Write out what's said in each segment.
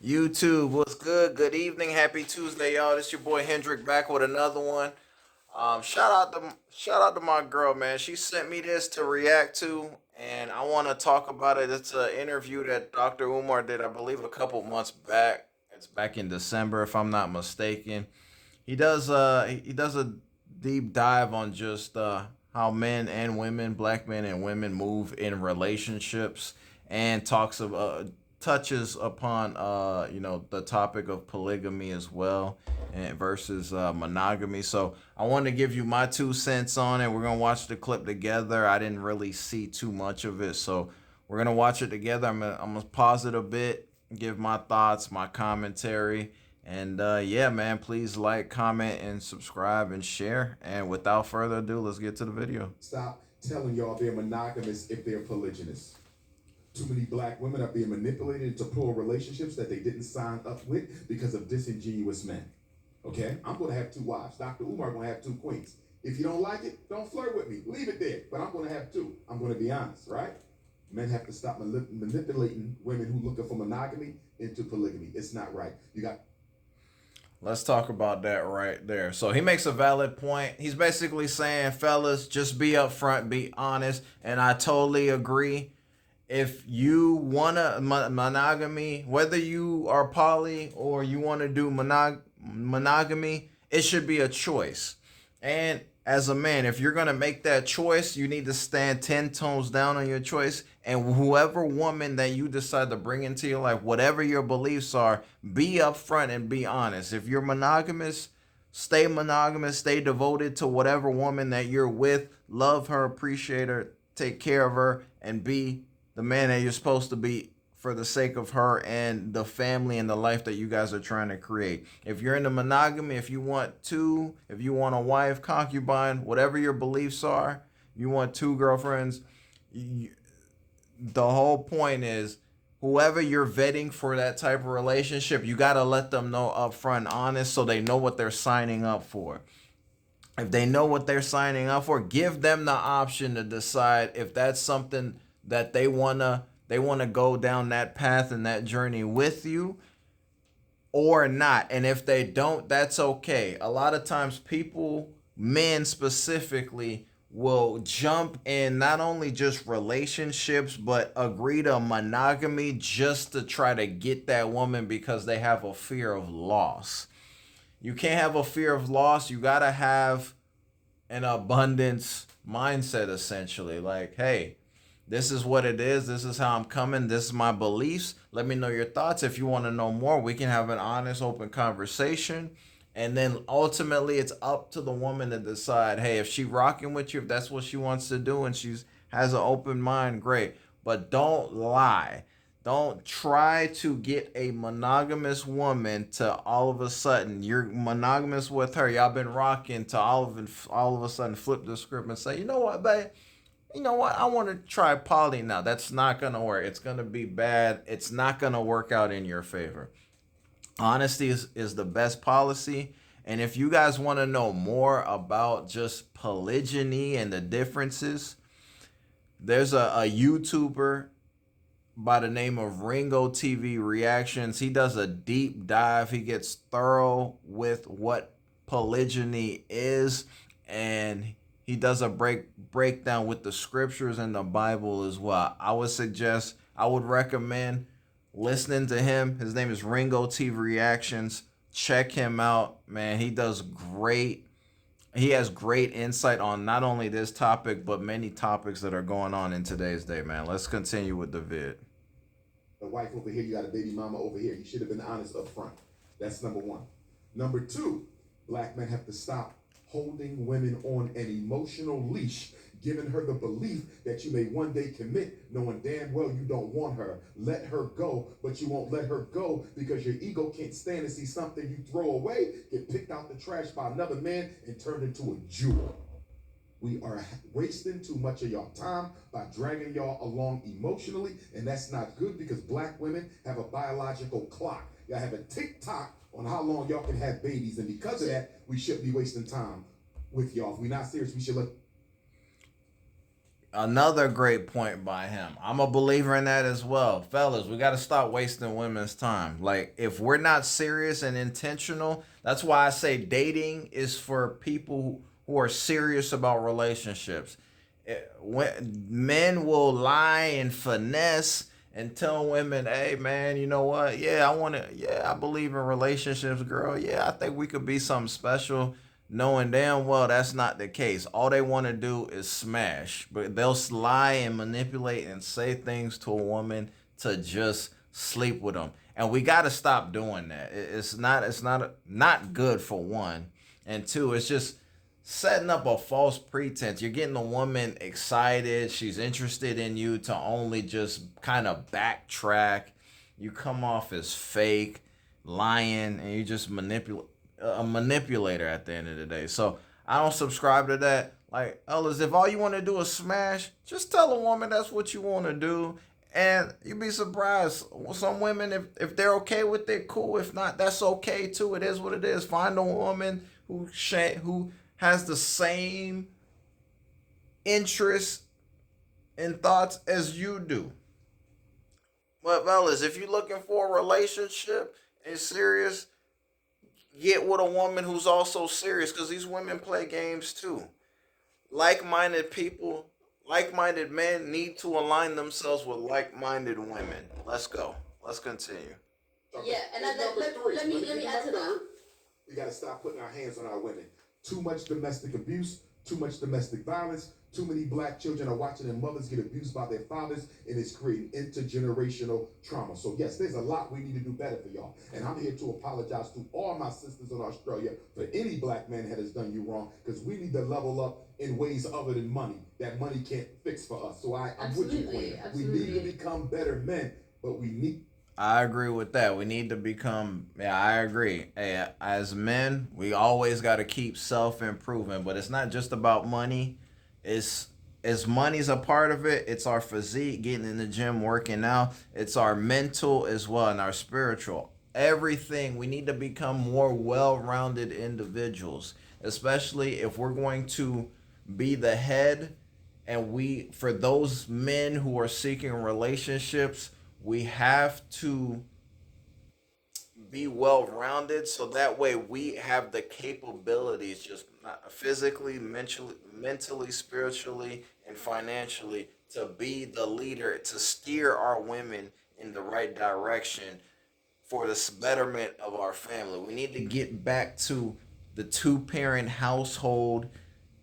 YouTube, what's good? Good evening, happy Tuesday, y'all. This your boy Hendrick back with another one. Shout out to my girl, man. She sent me this to react to, and I want to talk about it. It's an interview that Dr. Umar did, I believe, a couple months back. It's back in December, if I'm not mistaken. He does a deep dive on just how men and women, black men and women, move in relationships, and touches upon the topic of polygamy as well, and versus monogamy. So I want to give you my 2 cents on it. We're gonna watch the clip together. I didn't really see too much of it, so we're gonna watch it together. I'm gonna pause it a bit, give my thoughts, my commentary, and yeah, man, please like, comment, and subscribe and share. And without further ado, let's get to the video. Stop telling y'all they're monogamous if they're polygynous. Too many black women are being manipulated into poor relationships that they didn't sign up with because of disingenuous men. Okay? I'm going to have 2 wives. Dr. Umar going to have 2 queens. If you don't like it, don't flirt with me. Leave it there. But I'm going to have 2. I'm going to be honest, right? Men have to stop manipulating women who looking for monogamy into polygamy. It's not right. You got Let's talk about that right there. So he makes a valid point. He's basically saying, fellas, just be upfront, be honest. And I totally agree. If you want to monogamy, whether you are poly or you want to do monogamy, it should be a choice. And as a man, if you're going to make that choice, you need to stand 10 tones down on your choice. And whoever woman that you decide to bring into your life, whatever your beliefs are, be upfront and be honest. If you're monogamous, stay devoted to whatever woman that you're with. Love her, appreciate her, take care of her, and be the man that you're supposed to be for the sake of her and the family and the life that you guys are trying to create. If you're into monogamy, if you want a wife, concubine, whatever your beliefs are, you want 2 girlfriends, the whole point is whoever you're vetting for that type of relationship, you got to let them know upfront, honest, so they know what they're signing up for. If they know what they're signing up for, give them the option to decide if that's something that they wanna go down that path and that journey with you or not. And if they don't, that's okay. A lot of times people, men specifically, will jump in not only just relationships but agree to monogamy just to try to get that woman because they have a fear of loss. You can't have a fear of loss. You got to have an abundance mindset, essentially. Like, hey, this is what it is. This is how I'm coming. This is my beliefs. Let me know your thoughts. If you want to know more, we can have an honest, open conversation. And then ultimately, it's up to the woman to decide, hey, if she rocking with you, if that's what she wants to do and she's has an open mind, great. But don't lie. Don't try to get a monogamous woman to all of a sudden you're monogamous with her. Y'all been rocking to all of a sudden flip the script and say, you know what, babe? You know what? I want to try poly now. That's not going to work. It's going to be bad. It's not going to work out in your favor. Honesty is the best policy. And if you guys want to know more about just polygyny and the differences, there's a YouTuber by the name of Ringo TV Reactions. He does a deep dive. He gets thorough with what polygyny is, and he does a breakdown with the scriptures and the Bible as well. I would recommend listening to him. His name is Ringo TV Reactions. Check him out, man. He has great insight on not only this topic but many topics that are going on in today's day, man. Let's continue with the vid. a wife over here, you got a baby mama over here. You should have been honest up front. That's number one. Number two, black men have to stop holding women on an emotional leash, giving her the belief that you may one day commit, knowing damn well you don't want her. Let her go, but you won't let her go because your ego can't stand to see something you throw away get picked out the trash by another man and turned into a jewel. We are wasting too much of y'all time by dragging y'all along emotionally, and that's not good because black women have a biological clock. Y'all have a tick-tock on how long y'all can have babies, and because of that, we shouldn't be wasting time with y'all. If we're not serious, we should look. Another great point by him. I'm a believer in that as well. Fellas, we got to stop wasting women's time. Like, if we're not serious and intentional, that's why I say dating is for people who are serious about relationships. When men will lie and finesse and tell women, "Hey, man, you know what? Yeah, I want to. Yeah, I believe in relationships, girl. Yeah, I think we could be something special." Knowing damn well that's not the case. All they want to do is smash, but they'll lie and manipulate and say things to a woman to just sleep with them. And we got to stop doing that. It's not good for one, and two, it's just setting up a false pretense. You're getting a woman excited, she's interested in you to only just kind of backtrack. You come off as fake, lying, and you just manipulate a manipulator at the end of the day. So I don't subscribe to that. Like, Ellis, if all you want to do is smash, just tell a woman that's what you want to do. And you'd be surprised. Some women, if they're okay with it, cool. If not, that's okay too. It is what it is. Find a woman who has the same interests and thoughts as you do. But fellas, if you're looking for a relationship and serious, get with a woman who's also serious because these women play games too. Like-minded people, like-minded men need to align themselves with like-minded women. Let's go. Let's continue. Okay. Yeah, and let me get add my to that. third. We got to stop putting our hands on our women. Too much domestic abuse, too much domestic violence. Too many black children are watching their mothers get abused by their fathers, and it's creating intergenerational trauma. So, yes, there's a lot we need to do better for y'all. And I'm here to apologize to all my sisters in Australia for any black man that has done you wrong, because we need to level up in ways other than money that money can't fix for us. So I'm with you, Queen. We need to become better men, but we need. I agree with that. We need to become, yeah, I agree. Hey, as men, we always got to keep self improving, but it's not just about money. It's as money's a part of it, it's our physique, getting in the gym, working out. It's our mental as well and our spiritual. Everything. We need to become more well rounded individuals, especially if we're going to be the head. And for those men who are seeking relationships, we have to be well rounded so that way we have the capabilities, just not physically, mentally, spiritually, and financially, to be the leader, to steer our women in the right direction for the betterment of our family. We need to get back to the two-parent household,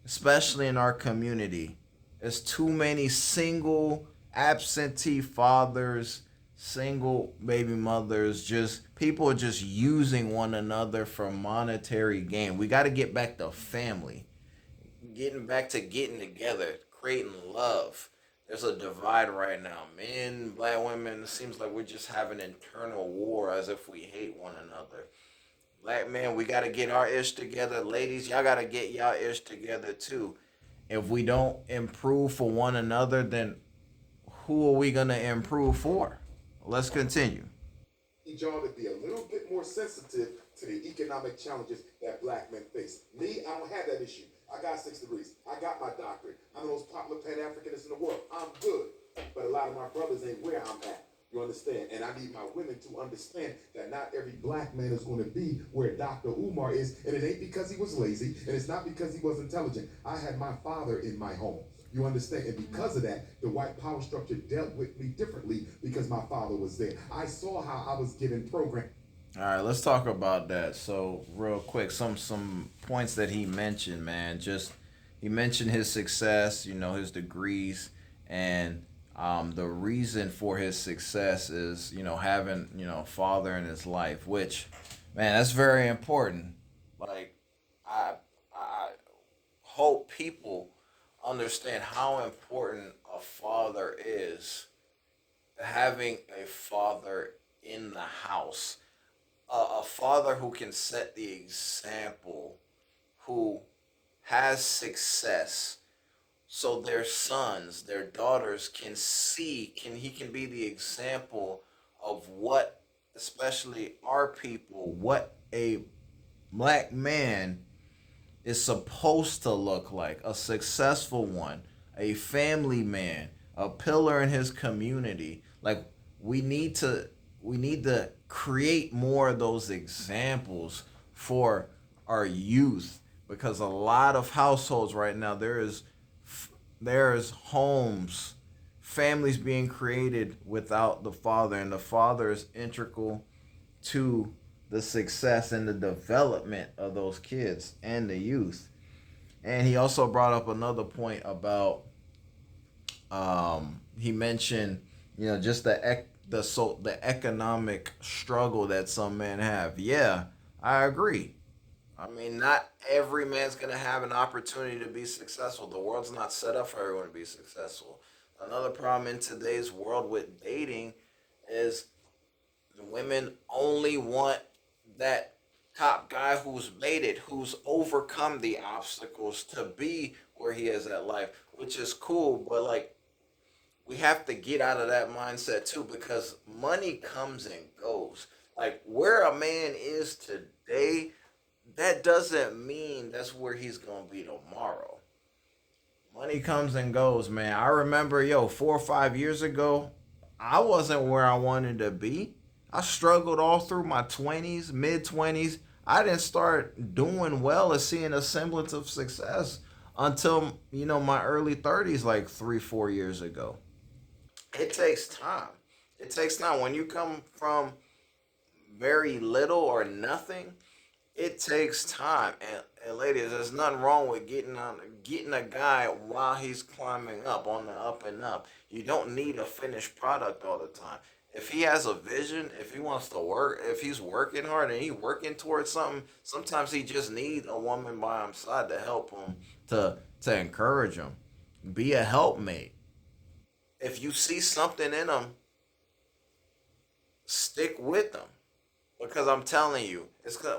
especially in our community. There's too many single absentee fathers, single baby mothers, just people just using one another for monetary gain. We got to get back to family, getting back to getting together, creating love. There's a divide right now. Men, black women, it seems like we're just having internal war as if we hate one another. Black men, we got to get our ish together. Ladies, y'all got to get y'all ish together too. If we don't improve for one another, then who are we going to improve for? Let's continue. Need y'all to be a little bit more sensitive to the economic challenges that black men face. Me, I don't have that issue. I got 6 degrees. I got my doctorate. I'm the most popular Pan-Africanist in the world. I'm good. But a lot of my brothers ain't where I'm at. You understand? And I need my women to understand that not every black man is going to be where Dr. Umar is. And it ain't because he was lazy. And it's not because he was intelligent. I had my father in my home. You understand? And because of that, the white power structure dealt with me differently because my father was there. I saw how I was getting programmed. All right, let's talk about that. So, real quick, some points that he mentioned, man. Just he mentioned his success, his degrees, and the reason for his success is, having a father in his life, which, man, that's very important. Like, I hope people understand how important a father is. Having a father in the house, a father who can set the example, who has success, so their sons, their daughters can see, he can be the example of what, especially our people, what a black man is supposed to look like, a successful one, a family man, a pillar in his community. Like we need to we need to create more of those examples for our youth, because a lot of households right now, there is homes, families being created without the father, and the father is integral to the success and the development of those kids and the youth. And he also brought up another point about he mentioned, just the economic struggle that some men have. Yeah, I agree. I mean, not every man's gonna have an opportunity to be successful. The world's not set up for everyone to be successful. Another problem in today's world with dating is women only want that top guy who's made it, who's overcome the obstacles to be where he is at life, which is cool. But like, we have to get out of that mindset too, because money comes and goes. Like where a man is today, that doesn't mean that's where he's gonna be tomorrow. Money comes and goes, man. I remember, 4 or 5 years ago, I wasn't where I wanted to be. I struggled all through my 20s, mid 20s. I didn't start doing well or seeing a semblance of success until, my early 30s, like 3, 4 years ago. It takes time. It takes time. When you come from very little or nothing, it takes time. And ladies, there's nothing wrong with getting a guy while he's climbing up on the up and up. You don't need a finished product all the time. If he has a vision, if he wants to work, if he's working hard and he's working towards something, sometimes he just needs a woman by his side to help him, to encourage him. Be a helpmate. If you see something in him, stick with him. Because I'm telling you,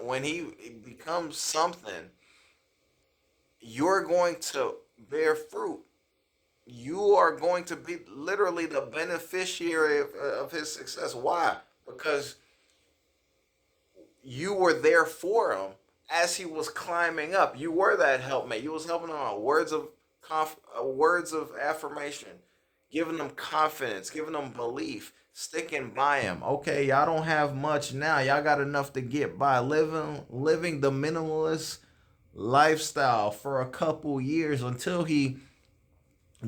when he becomes something, you're going to bear fruit. You are going to be literally the beneficiary of his success. Why? Because you were there for him as he was climbing up. You were that helpmate. You was helping him out. Words of affirmation, giving them confidence, giving them belief, sticking by him. Okay, y'all don't have much now. Y'all got enough to get by. Living the minimalist lifestyle for a couple years until he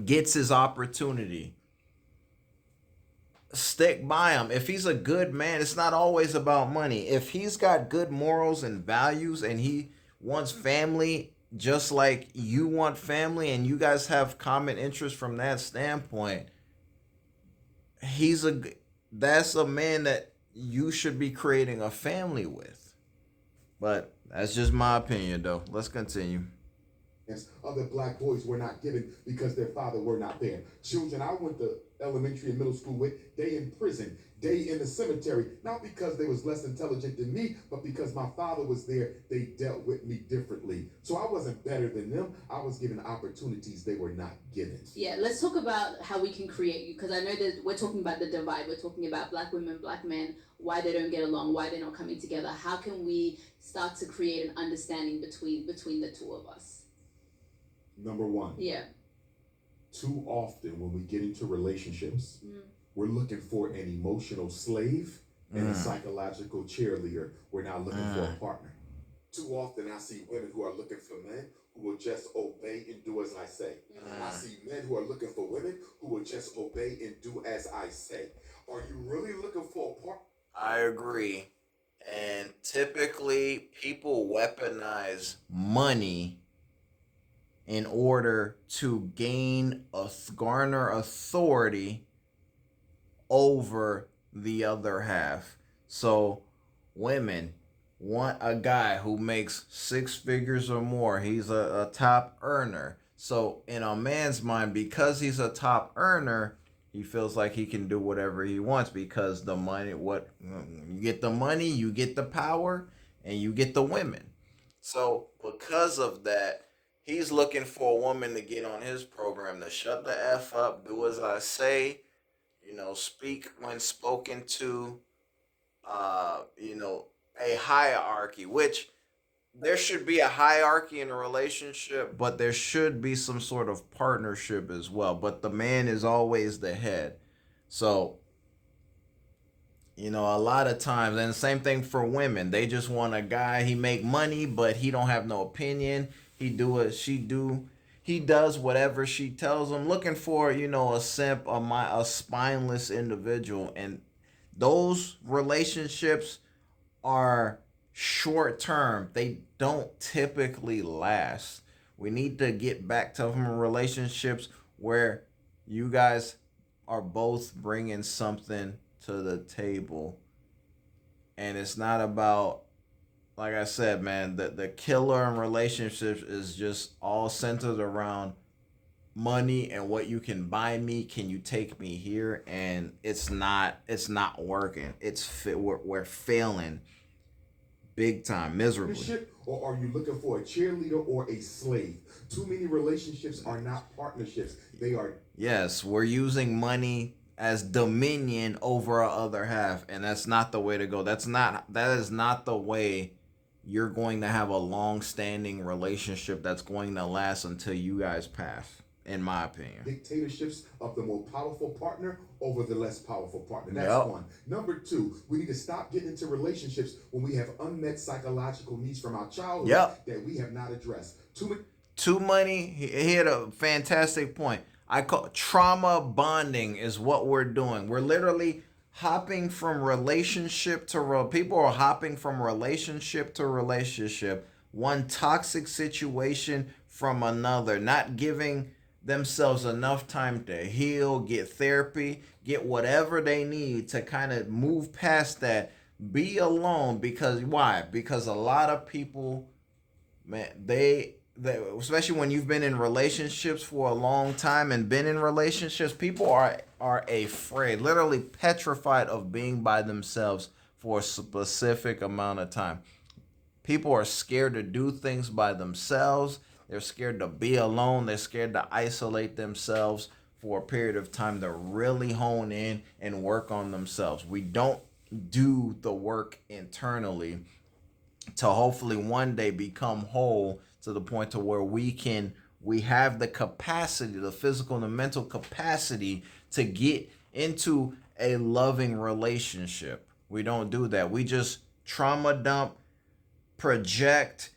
gets his opportunity. Stick by him. If he's a good man, it's not always about money. If he's got good morals and values and he wants family just like you want family, and you guys have common interests from that standpoint, he's a that's a man that you should be creating a family with. But that's just my opinion, though. Let's continue. Other black boys were not given because their father were not there. Children I went to elementary and middle school with, they in prison, they in the cemetery, not because they was less intelligent than me, but because my father was there, they dealt with me differently. So I wasn't better than them. I was given opportunities they were not given. Yeah, let's talk about how we can create you, because I know that we're talking about the divide. We're talking about black women, black men, why they don't get along, why they're not coming together. How can we start to create an understanding between the two of us? Number one. Yeah. Too often when we get into relationships, we're looking for an emotional slave and a psychological cheerleader. We're not looking for a partner. Too often I see women who are looking for men who will just obey and do as I say. I see men who are looking for women who will just obey and do as I say. Are you really looking for a partner? I agree. And typically, people weaponize money in order to garner authority over the other half. So women want a guy who makes 6 figures or more. He's a top earner. So in a man's mind, because he's a top earner, he feels like he can do whatever he wants, because the money, what you get, the money, you get the power, and you get the women. So because of that, he's looking for a woman to get on his program, to shut the F up, do as I say, speak when spoken to, a hierarchy, which there should be a hierarchy in a relationship, but there should be some sort of partnership as well. But the man is always the head. So, a lot of times, and same thing for women. They just want a guy, he make money, but he don't have no opinion. He do what she do. He does whatever she tells him, looking for, a simp, a spineless individual. And those relationships are short term. They don't typically last. We need to get back to relationships where you guys are both bringing something to the table. And it's not about, like I said, man, the killer in relationships is just all centered around money and what you can buy me. Can you take me here? And it's not working. We're failing big time, miserably. Or are you looking for a cheerleader or a slave? Too many relationships are not partnerships. They are. Yes, we're using money as dominion over our other half, and that's not the way to go. That is not the way you're going to have a long-standing relationship that's going to last until you guys pass, in my opinion. Dictatorships of the more powerful partner over the less powerful partner. That's Yep. one. Number two, we need to stop getting into relationships when we have unmet psychological needs from our childhood Yep. that we have not addressed. Too money. He had a fantastic point. I call trauma bonding is what we're doing. We're literally hopping from relationship to people are hopping from relationship to relationship, one toxic situation from another, not giving themselves enough time to heal, get therapy, get whatever they need to kind of move past that. Be alone. Because why? Because a lot of people, man, they, especially when you've been in relationships for a long time and been in relationships, people are afraid, literally petrified of being by themselves for a specific amount of time. People are scared to do things by themselves. They're scared to be alone. They're scared to isolate themselves for a period of time to really hone in and work on themselves. We don't do the work internally to hopefully one day become whole to the point to where we have the capacity, the physical and the mental capacity to get into a loving relationship. We don't do that. We just trauma dump, project,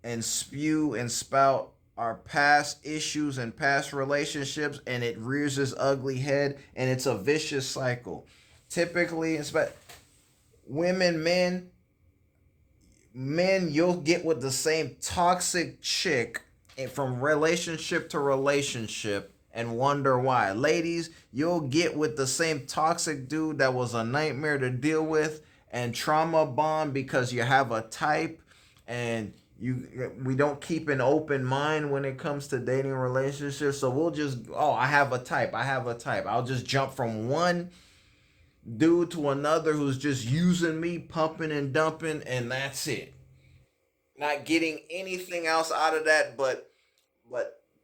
and spew and spout our past issues and past relationships, and it rears its ugly head, and it's a vicious cycle. Typically, women, men, you'll get with the same toxic chick from relationship to relationship and wonder why. Ladies, you'll get with the same toxic dude that was a nightmare to deal with and trauma bond because you have a type, and we don't keep an open mind when it comes to dating relationships. So we'll just, I have a type. I'll just jump from one dude to another who's just using me, pumping and dumping, and that's it. Not getting anything else out of that but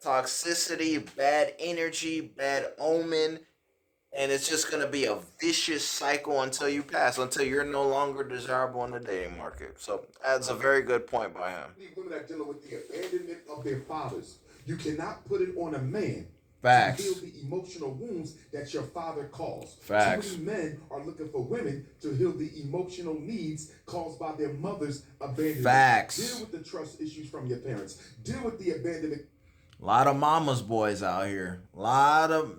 toxicity, bad energy, bad omen, and it's just gonna be a vicious cycle until you pass, until you're no longer desirable in the dating market. So that's a very good point by him. Women are dealing with the abandonment of their fathers. You cannot put it on a man Facts. to heal the emotional wounds that your father caused. Facts. Too many men are looking for women to heal the emotional needs caused by their mother's abandonment. Facts. Deal with the trust issues from your parents. Deal with the abandonment. A lot of mama's boys out here. A lot of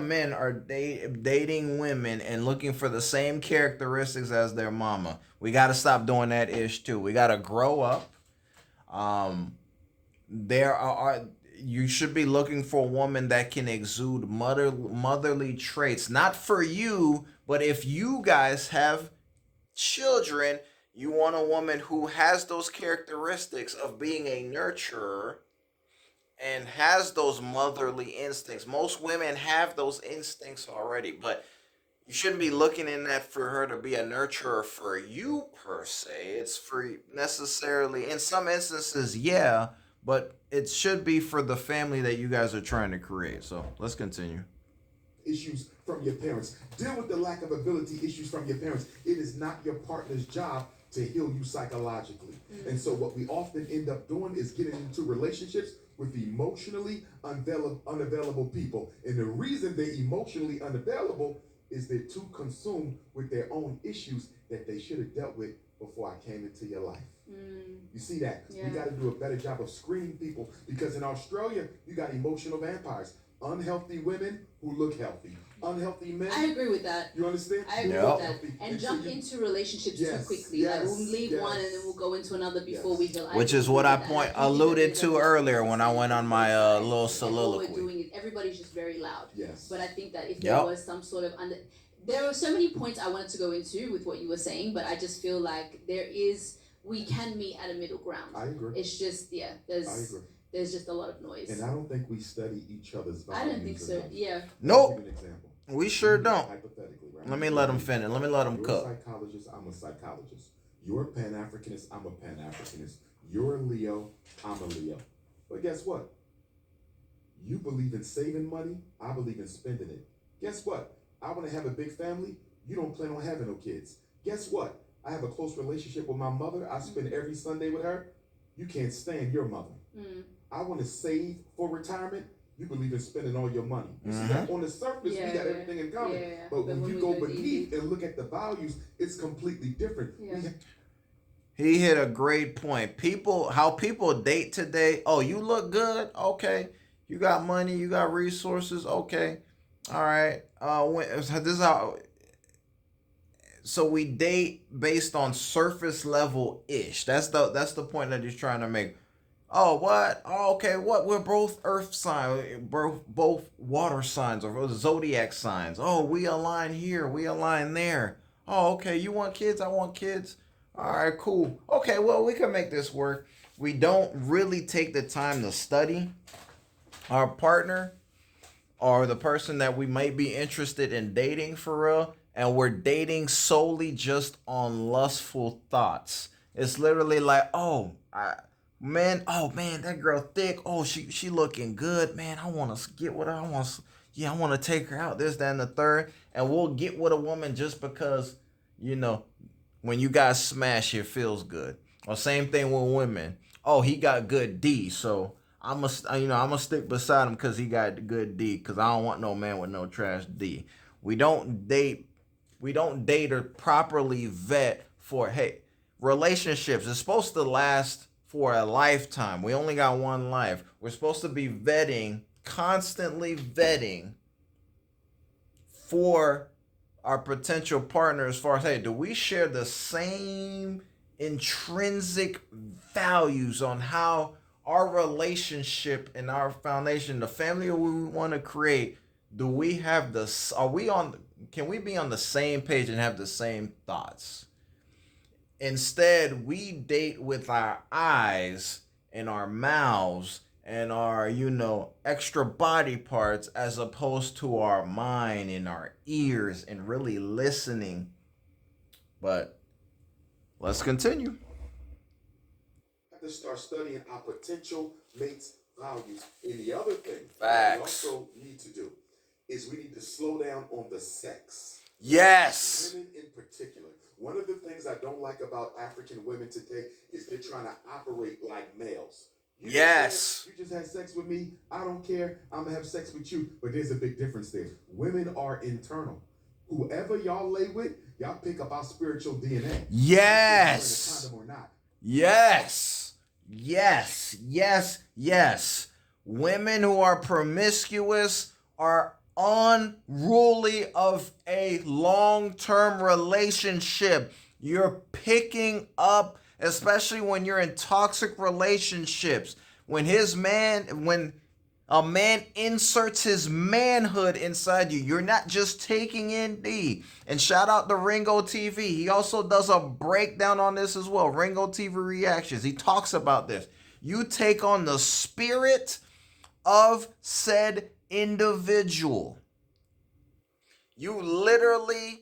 men are dating women and looking for the same characteristics as their mama. We got to stop doing that ish too. We got to grow up. There are you should be looking for a woman that can exude motherly traits, not for you, but if you guys have children, you want a woman who has those characteristics of being a nurturer and has those motherly instincts. Most women have those instincts already, but you shouldn't be looking in that for her to be a nurturer for you per se. It's for necessarily, in some instances, yeah, but it should be for the family that you guys are trying to create. So let's continue. Issues from your parents. Deal with the lack of ability issues from your parents. It is not your partner's job to heal you psychologically. And so what we often end up doing is getting into relationships with emotionally unavailable people. And the reason they're emotionally unavailable is they're too consumed with their own issues that they should have dealt with before I came into your life. You see that? Yeah. We got to do a better job of screening people, because in Australia, you got emotional vampires. Unhealthy women who look healthy. Unhealthy men. I agree with that. You understand? I agree Yep. with that. Healthy. And so jump you- into relationships Yes, too quickly. yes, Like we'll leave one and yes. then we'll go into another before Yes. we feel. Which is what I agree with that. alluded think to that earlier when I went on my little and what we're soliloquy. doing is everybody's just very loud. Yes. But I think that if Yep. there was some sort of there were so many points I wanted to go into with what you were saying, but I just feel like we can meet at a middle ground. I agree. It's just I agree. there's just a lot of noise. And I don't think we study each other's values. I don't think so. enough. Yeah. Nope. I'll give you an example. We sure don't. Hypothetically, right? Let me let him finish. Let me let him You're cook. a psychologist. I'm a psychologist. You're a Pan-Africanist. I'm a Pan-Africanist. You're a Leo. I'm a Leo. But guess what? You believe in saving money. I believe in spending it. Guess what? I want to have a big family. You don't plan on having no kids. Guess what? I have a close relationship with my mother. I spend every Sunday with her. You can't stand your mother. I want to save for retirement. You believe in spending all your money. You see that on the surface, Yeah, we got yeah. everything in common. Yeah. But when you go beneath deep, and look at the values, it's completely different. Yeah. He hit a great point. How people date today. Oh, you look good. Okay, you got money. You got resources. Okay, all right. This is how. So we date based on surface level ish. That's the point that he's trying to make. Oh, what? Oh, okay. What? We're both earth signs, both water signs, or zodiac signs. Oh, we align here. We align there. Oh, okay. You want kids? I want kids. All right, cool. Okay, well, we can make this work. We don't really take the time to study our partner or the person that we might be interested in dating for real, and we're dating solely just on lustful thoughts. It's literally like, man, that girl thick. Oh, she looking good, man. I want to get with her. I want to take her out. This, that, and the third, and we'll get with a woman just because, when you guys smash, it feels good. Or same thing with women. Oh, he got good D, so I'm gonna stick beside him because he got good D. Because I don't want no man with no trash D. We don't date or properly vet for relationships. It's supposed to last for a lifetime. We only got one life. We're supposed to be constantly vetting for our potential partner as far as, do we share the same intrinsic values on how our relationship and our foundation, the family we want to create, can we be on the same page and have the same thoughts? Instead, we date with our eyes and our mouths and our, extra body parts as opposed to our mind and our ears and really listening. But let's continue. Have to start studying our potential mates' values. And the other thing Facts. we also need to do is we need to slow down on the sex. Yes. Women in particular. One of the things I don't like about African women today is they're trying to operate like males. Yes. You just had sex with me. I don't care. I'm going to have sex with you. But there's a big difference there. Women are internal. Whoever y'all lay with, y'all pick up our spiritual DNA. Yes. If you're in a condom or not. Yes. Yes. Yes. Yes. Women who are promiscuous are unruly of a long-term relationship. You're picking up, especially when you're in toxic relationships, when a man inserts his manhood inside you, you're not just taking in D. And shout out to Ringo TV. He also does a breakdown on this as well. Ringo TV Reactions. He talks about this. You take on the spirit of said individual. You literally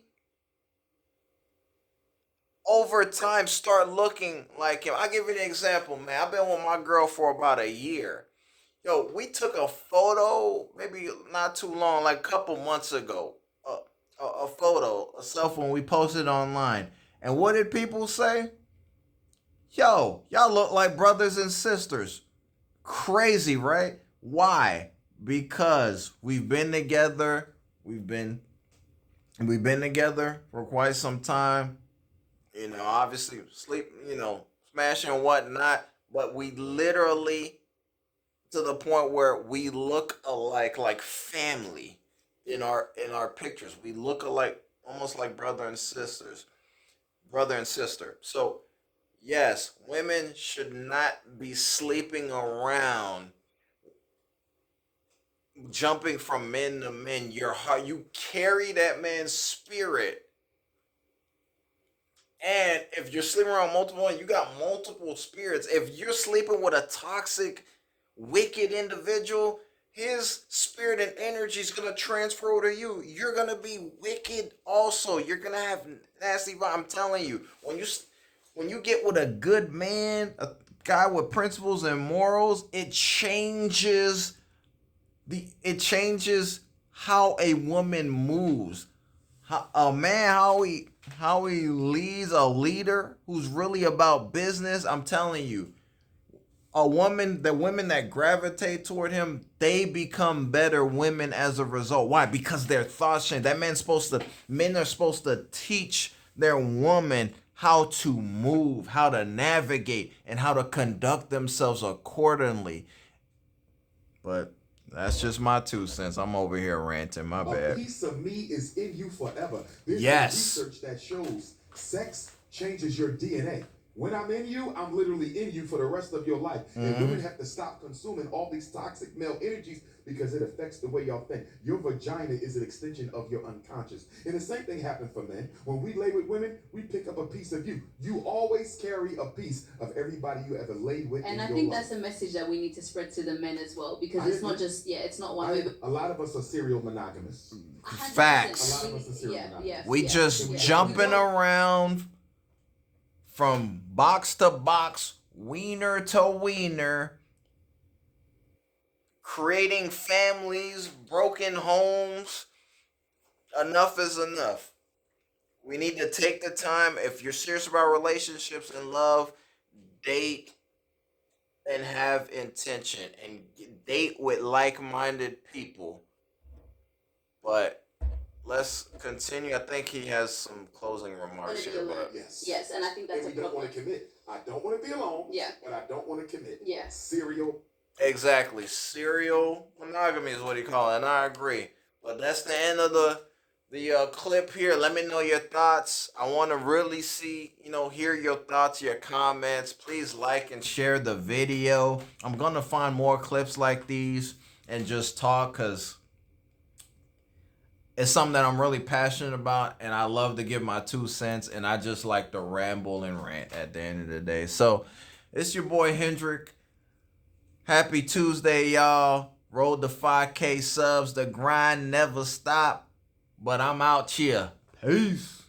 over time start looking like him. I'll give you an example, man. I've been with my girl for about a year. Yo, we took a photo maybe not too long, like a couple months ago. a photo, a selfie, when we posted online. And what did people say? Yo, y'all look like brothers and sisters. Crazy, right? Why? Because we've been together. We've been together for quite some time. Obviously sleep, smashing and whatnot. But we literally to the point where we look alike, like family in our pictures. We look alike, almost like brother and sister. So yes, women should not be sleeping around, jumping from men to men. Your heart, you carry that man's spirit. And if you're sleeping around multiple men, you got multiple spirits. If you're sleeping with a toxic, wicked individual, his spirit and energy is gonna transfer to you. You're gonna be wicked also. You're gonna have nasty vibe. I'm telling you, when you get with a good man, a guy with principles and morals, it changes how a woman moves. A man, how he leads, a leader who's really about business. I'm telling you, the women that gravitate toward him, they become better women as a result. Why? Because their thoughts change. Men are supposed to teach their woman how to move, how to navigate, and how to conduct themselves accordingly. But that's just my 2 cents. I'm over here ranting. My A bad. piece of me is in you forever. There's Yes. research that shows sex changes your DNA. When I'm in you, I'm literally in you for the rest of your life. And women have to stop consuming all these toxic male energies because it affects the way y'all think. Your vagina is an extension of your unconscious. And the same thing happens for men. When we lay with women, we pick up a piece of you. You always carry a piece of everybody you ever laid with. And in I your think life. that's a message that we need to spread to the men as well, because I it's not agree. just it's not one way. A lot of us are serial monogamous. 100%. Facts. A lot of us are serial Yeah, monogamous. yeah. We yeah, just yeah. jumping around from box to box, wiener to wiener, creating families, broken homes. Enough is enough. We need to take the time. If you're serious about relationships and love, date and have intention and date with like-minded people. But let's continue. I think he has some closing remarks Wanna be here, alone. but Yes. Yes, and I think that's And a we don't problem. want to commit. I don't want to be alone. Yeah. But I don't want to commit. Yeah. Serial. exactly, serial monogamy is what he called it, and I agree. But that's the end of the clip here. Let me know your thoughts. I want to really hear your thoughts, your comments. Please like and share the video. I'm gonna find more clips like these and just talk, because it's something that I'm really passionate about, and I love to give my 2 cents, and I just like to ramble and rant at the end of the day. So it's your boy Hendrick. Happy Tuesday, y'all. Road to 5K subs. The grind never stop. But I'm out here. Peace.